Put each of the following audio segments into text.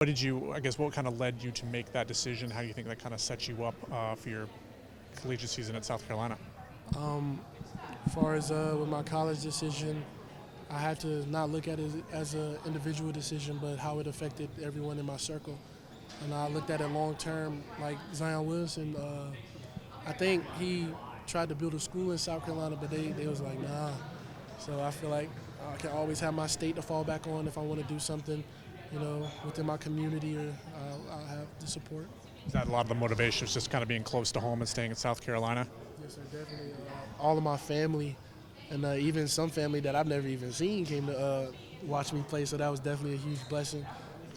What kind of led you to make that decision? How do you think that kind of sets you up for your collegiate season at South Carolina? As far as with my college decision, I had to not look at it as an individual decision, but how it affected everyone in my circle. And I looked at it long term, like Zion Williamson. I think he tried to build a school in South Carolina, but they was like, nah. So I feel like I can always have my state to fall back on if I want to do something, within my community, or I'll have the support. Is that a lot of the motivation was just kind of being close to home and staying in South Carolina? Yes, sir, definitely. All of my family, and even some family that I've never even seen, came to watch me play. So that was definitely a huge blessing.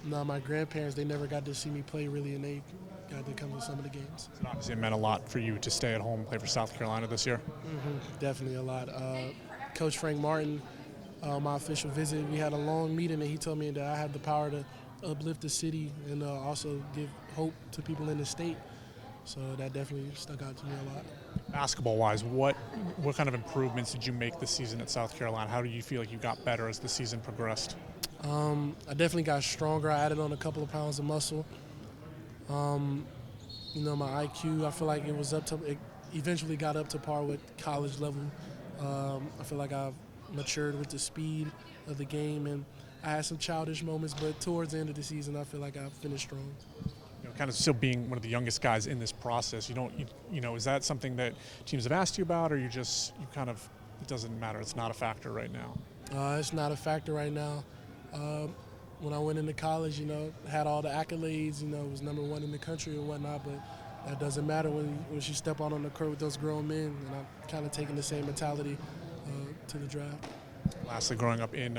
My grandparents, they never got to see me play really, and they got to come to some of the games. So obviously, it meant a lot for you to stay at home and play for South Carolina this year. Definitely a lot. Coach Frank Martin, my official visit, we had a long meeting, and he told me that I have the power to uplift the city and also give hope to people in the state. So that definitely stuck out to me a lot. Basketball-wise, what kind of improvements did you make this season at South Carolina? How do you feel like you got better as the season progressed? I definitely got stronger. I added on a couple of pounds of muscle. My IQ, I feel like it eventually got up to par with college level. I feel like I've matured with the speed of the game, and I had some childish moments, but towards the end of the season, I feel like I finished strong. Kind of still being one of the youngest guys in this process, is that something that teams have asked you about, or it doesn't matter, it's not a factor right now? It's not a factor right now. When I went into college, had all the accolades, was #1 in the country and whatnot, but that doesn't matter when you step out on the court with those grown men, and I'm kind of taking the same mentality to the draft. Lastly, growing up in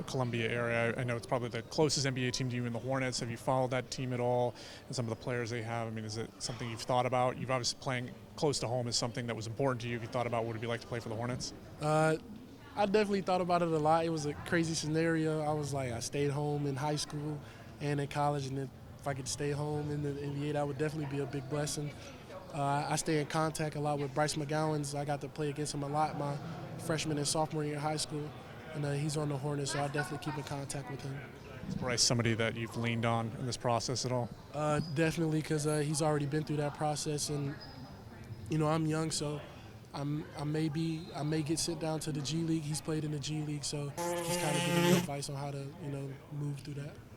Columbia area, I know it's probably the closest NBA team to you in the Hornets. Have you followed that team at all and some of the players they have? I mean, is it something you've thought about? You've obviously playing close to home is something that was important to you. Have you thought about what it would be like to play for the Hornets? I definitely thought about it a lot. It was a crazy scenario. I stayed home in high school and in college, and if I could stay home in the NBA, that would definitely be a big blessing. I stay in contact a lot with Bryce McGowan. I got to play against him a lot my freshman and sophomore year in high school, and he's on the Hornets, so I'll definitely keep in contact with him. Is Bryce somebody that you've leaned on in this process at all? Definitely, because he's already been through that process, and I'm young, so I may get sent down to the G League. He's played in the G League, so he's kind of giving me advice on how to move through that.